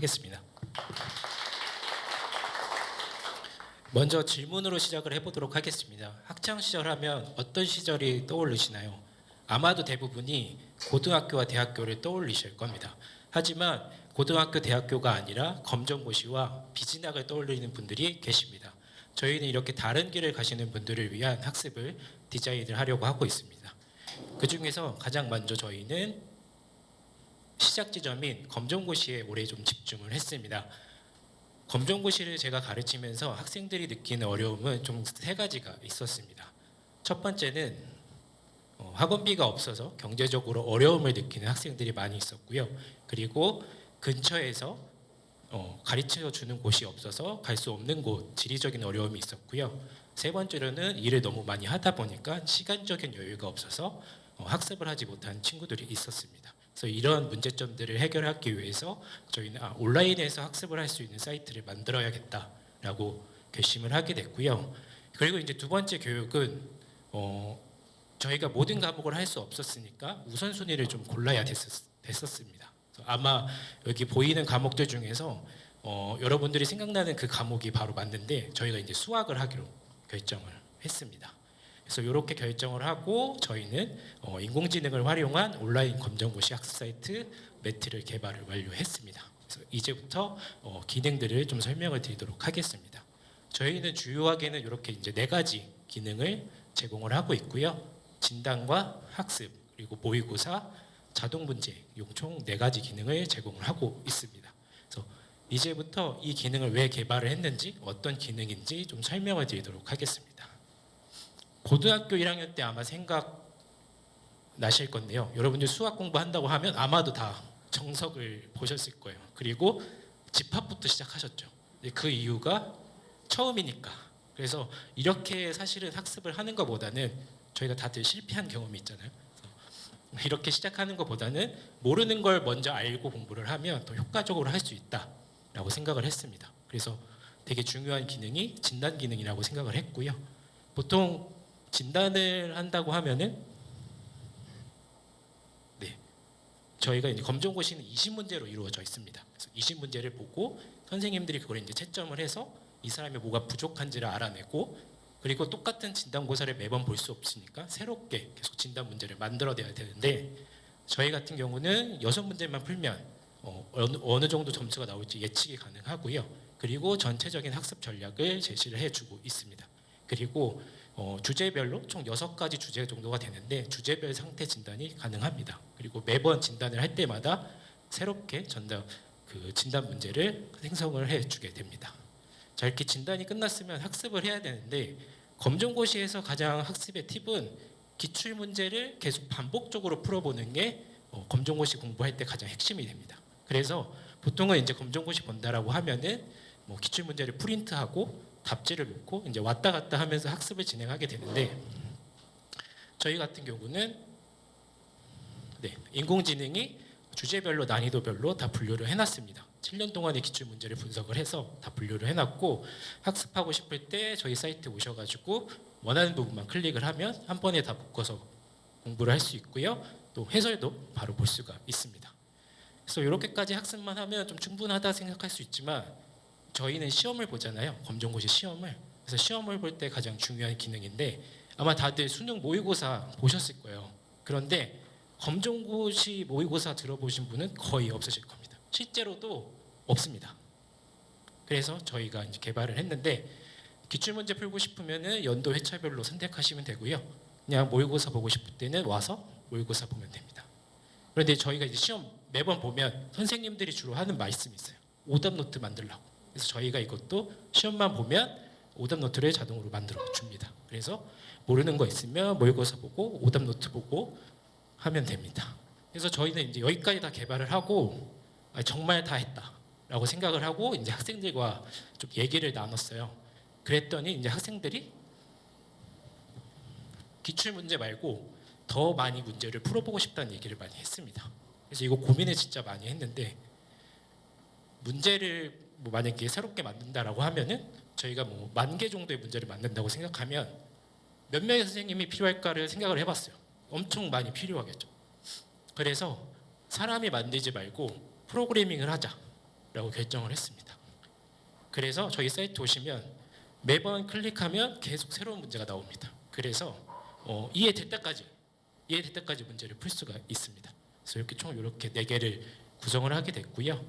하겠습니다. 먼저 질문으로 시작을 해보도록 하겠습니다. 학창 시절 하면 어떤 시절이 떠오르시나요? 아마도 대부분이 고등학교와 대학교를 떠올리실 겁니다. 하지만 고등학교, 대학교가 아니라 검정고시와 비진학을 떠올리는 분들이 계십니다. 저희는 이렇게 다른 길을 가시는 분들을 위한 학습을 디자인을 하려고 하고 있습니다. 그 중에서 가장 먼저 저희는 시작 지점인 검정고시에 올해 좀 집중을 했습니다. 검정고시를 제가 가르치면서 학생들이 느끼는 어려움은 좀 세 가지가 있었습니다. 첫 번째는 학원비가 없어서 경제적으로 어려움을 느끼는 학생들이 많이 있었고요. 그리고 근처에서 가르쳐 주는 곳이 없어서 갈 수 없는 곳, 지리적인 어려움이 있었고요. 세 번째로는 일을 너무 많이 하다 보니까 시간적인 여유가 없어서 학습을 하지 못한 친구들이 있었습니다. 그래서 이런 문제점들을 해결하기 위해서 저희는 온라인에서 학습을 할 수 있는 사이트를 만들어야겠다라고 결심을 하게 됐고요. 그리고 이제 두 번째 교육은 저희가 모든 과목을 할 수 없었으니까 우선순위를 좀 골라야 됐었습니다. 아마 여기 보이는 과목들 중에서 여러분들이 생각나는 그 과목이 바로 맞는데 저희가 이제 수학을 하기로 결정을 했습니다. 그래서 이렇게 결정을 하고 저희는 인공지능을 활용한 온라인 검정고시 학습 사이트 매트를 개발을 완료했습니다. 그래서 이제부터 기능들을 좀 설명을 드리도록 하겠습니다. 저희는 주요하게는 이렇게 이제 네 가지 기능을 제공을 하고 있고요. 진단과 학습, 그리고 모의고사, 자동 문제, 총 네 가지 기능을 제공을 하고 있습니다. 그래서 이제부터 이 기능을 왜 개발을 했는지, 어떤 기능인지 좀 설명을 드리도록 하겠습니다. 고등학교 1학년 때 아마 생각 나실 건데요. 여러분들 수학 공부한다고 하면 아마도 다 정석을 보셨을 거예요. 그리고 집합부터 시작하셨죠. 그 이유가 처음이니까. 그래서 이렇게 사실은 학습을 하는 것보다는 저희가 다들 실패한 경험이 있잖아요. 이렇게 시작하는 것보다는 모르는 걸 먼저 알고 공부를 하면 더 효과적으로 할 수 있다라고 생각을 했습니다. 그래서 되게 중요한 기능이 진단 기능이라고 생각을 했고요. 보통 진단을 한다고 하면은 저희가 이제 검정고시는 20문제로 이루어져 있습니다. 그래서 20문제를 보고 선생님들이 그걸 이제 채점을 해서 이 사람이 뭐가 부족한지를 알아내고 그리고 똑같은 진단고사를 매번 볼 수 없으니까 새롭게 계속 진단 문제를 만들어내야 되는데 저희 같은 경우는 6문제만 풀면 어느 정도 점수가 나올지 예측이 가능하고요. 그리고 전체적인 학습 전략을 제시를 해주고 있습니다. 그리고 주제별로 총 6가지 주제 정도가 되는데 주제별 상태 진단이 가능합니다. 그리고 매번 진단을 할 때마다 새롭게 그 진단 문제를 생성을 해주게 됩니다. 자, 이렇게 진단이 끝났으면 학습을 해야 되는데 검정고시에서 가장 학습의 팁은 기출문제를 계속 반복적으로 풀어보는 게 검정고시 공부할 때 가장 핵심이 됩니다. 그래서 보통은 이제 검정고시 본다라고 하면은 기출문제를 프린트하고 답지를 놓고 이제 왔다 갔다 하면서 학습을 진행하게 되는데 저희 같은 경우는 인공지능이 주제별로 난이도별로 다 분류를 해놨습니다. 7년 동안의 기출문제를 분석을 해서 다 분류를 해놨고 학습하고 싶을 때 저희 사이트에 오셔가지고 원하는 부분만 클릭을 하면 한 번에 다 묶어서 공부를 할 수 있고요. 또 해설도 바로 볼 수가 있습니다. 그래서 이렇게까지 학습만 하면 좀 충분하다 생각할 수 있지만 저희는 시험을 보잖아요. 검정고시 시험을. 그래서 시험을 볼 때 가장 중요한 기능인데 아마 다들 수능 모의고사 보셨을 거예요. 그런데 검정고시 모의고사 들어보신 분은 거의 없으실 겁니다. 실제로도 없습니다. 그래서 저희가 이제 개발을 했는데 기출문제 풀고 싶으면 연도 회차별로 선택하시면 되고요. 그냥 모의고사 보고 싶을 때는 와서 모의고사 보면 됩니다. 그런데 저희가 이제 시험 매번 보면 선생님들이 주로 하는 말씀이 있어요. 오답 노트 만들라고. 그래서 저희가 이것도 시험만 보면 오답 노트를 자동으로 만들어 줍니다. 그래서 모르는 거 있으면 모의고사 보고 오답 노트 보고 하면 됩니다. 그래서 저희는 이제 여기까지 다 개발을 하고 정말 다 했다라고 생각을 하고 이제 학생들과 좀 얘기를 나눴어요. 그랬더니 이제 학생들이 기출 문제 말고 더 많이 문제를 풀어보고 싶다는 얘기를 많이 했습니다. 그래서 이거 고민을 진짜 많이 했는데 문제를 만약에 새롭게 만든다라고 하면은 저희가 10,000개 정도의 문제를 만든다고 생각하면 몇 명의 선생님이 필요할까를 생각을 해봤어요. 엄청 많이 필요하겠죠. 그래서 사람이 만들지 말고 프로그래밍을 하자. 하자라고 결정을 했습니다. 그래서 저희 사이트 오시면 매번 클릭하면 계속 새로운 문제가 나옵니다. 그래서 이해될 때까지 문제를 풀 수가 있습니다. 그래서 이렇게 총 이렇게 4개를 구성을 하게 됐고요.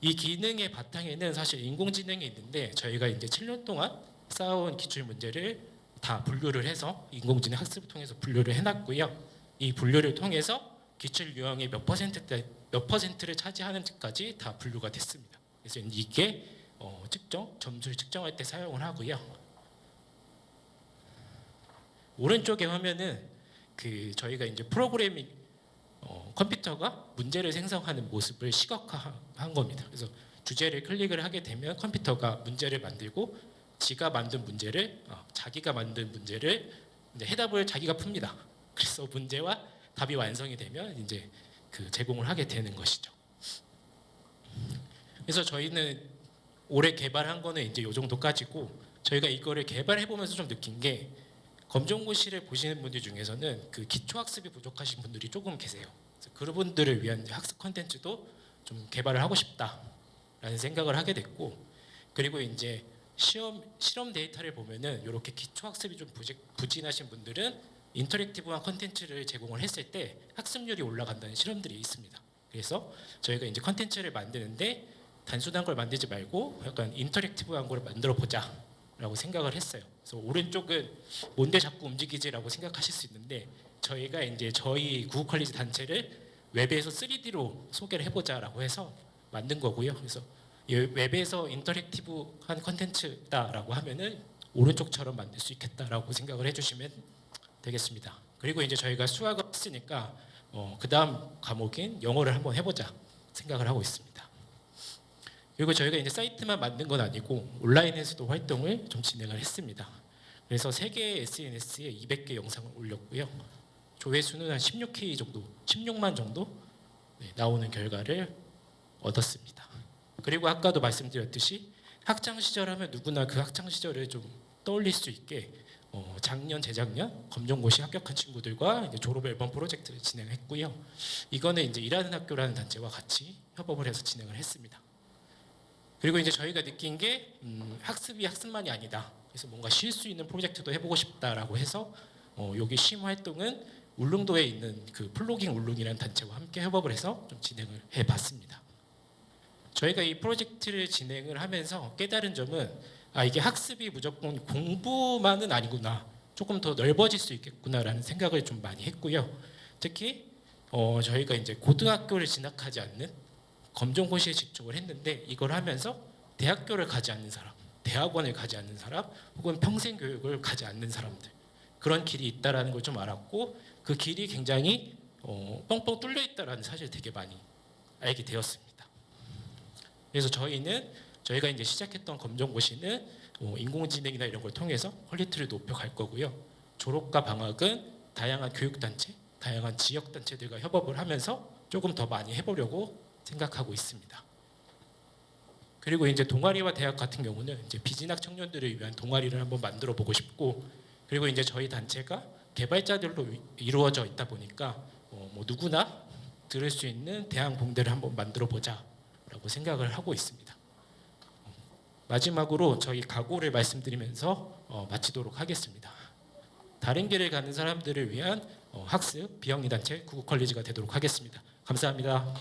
이 기능의 바탕에는 사실 인공지능이 있는데 저희가 이제 7년 동안 쌓아온 기출 문제를 다 분류를 해서 인공지능 학습을 통해서 분류를 해놨고요. 이 분류를 통해서 기출 유형의 몇 퍼센트를 차지하는지까지 다 분류가 됐습니다. 그래서 이게 점수를 측정할 때 사용을 하고요. 오른쪽에 화면은 저희가 이제 프로그래밍 컴퓨터가 문제를 생성하는 모습을 시각화한 겁니다. 그래서 주제를 클릭을 하게 되면 컴퓨터가 문제를 만들고 자기가 만든 문제를 이제 해답을 자기가 풉니다. 그래서 문제와 답이 완성이 되면 이제 제공을 하게 되는 것이죠. 그래서 저희는 올해 개발한 거는 이제 이 정도까지고 저희가 이거를 개발해 보면서 좀 느낀 게 검정고시를 보시는 분들 중에서는 기초학습이 부족하신 분들이 조금 계세요. 그래서 그분들을 위한 학습 콘텐츠도 좀 개발을 하고 싶다라는 생각을 하게 됐고, 그리고 이제 실험 데이터를 보면은 이렇게 기초학습이 좀 부진하신 분들은 인터랙티브한 콘텐츠를 제공을 했을 때 학습률이 올라간다는 실험들이 있습니다. 그래서 저희가 이제 콘텐츠를 만드는데 단순한 걸 만들지 말고 약간 인터랙티브한 걸 만들어 보자라고 생각을 했어요. 그래서 오른쪽은 뭔데 자꾸 움직이지라고 생각하실 수 있는데 저희가 이제 저희 구글 컬리지 단체를 웹에서 3D로 소개를 해보자라고 해서 만든 거고요. 그래서 이 웹에서 인터랙티브한 콘텐츠다라고 하면은 오른쪽처럼 만들 수 있겠다라고 생각을 해주시면 되겠습니다. 그리고 이제 저희가 수학을 했으니까 그 다음 과목인 영어를 한번 해보자 생각을 하고 있습니다. 그리고 저희가 이제 사이트만 만든 건 아니고 온라인에서도 활동을 좀 진행을 했습니다. 그래서 3개의 SNS에 200개 영상을 올렸고요. 조회수는 한 16K 정도, 16만 정도 나오는 결과를 얻었습니다. 그리고 아까도 말씀드렸듯이 학창 시절 하면 누구나 그 학창 시절을 좀 떠올릴 수 있게 작년, 재작년 검정고시 합격한 친구들과 이제 졸업 앨범 프로젝트를 진행했고요. 이거는 이제 일하는 학교라는 단체와 같이 협업을 해서 진행을 했습니다. 그리고 이제 저희가 느낀 게 학습이 학습만이 아니다. 그래서 뭔가 쉴 수 있는 프로젝트도 해보고 싶다라고 해서 여기 쉼 활동은 울릉도에 있는 플로깅 울릉이라는 단체와 함께 협업을 해서 좀 진행을 해봤습니다. 저희가 이 프로젝트를 진행을 하면서 깨달은 점은 이게 학습이 무조건 공부만은 아니구나, 조금 더 넓어질 수 있겠구나라는 생각을 좀 많이 했고요. 특히 저희가 이제 고등학교를 진학하지 않는 검정고시에 집중을 했는데 이걸 하면서 대학교를 가지 않는 사람, 대학원을 가지 않는 사람, 혹은 평생 교육을 가지 않는 사람들, 그런 길이 있다라는 걸 좀 알았고 그 길이 굉장히 뻥뻥 뚫려 있다라는 사실을 되게 많이 알게 되었습니다. 그래서 저희가 이제 시작했던 검정고시는 인공지능이나 이런 걸 통해서 퀄리티를 높여갈 거고요. 졸업과 방학은 다양한 교육단체, 다양한 지역단체들과 협업을 하면서 조금 더 많이 해보려고 생각하고 있습니다. 그리고 이제 동아리와 대학 같은 경우는 이제 비진학 청년들을 위한 동아리를 한번 만들어 보고 싶고, 그리고 이제 저희 단체가 개발자들로 이루어져 있다 보니까 누구나 들을 수 있는 대항공대를 한번 만들어 보자라고 생각을 하고 있습니다. 마지막으로 저희 각오를 말씀드리면서 마치도록 하겠습니다. 다른 길을 가는 사람들을 위한 학습 비영리 단체 구글 컬리지가 되도록 하겠습니다. 감사합니다.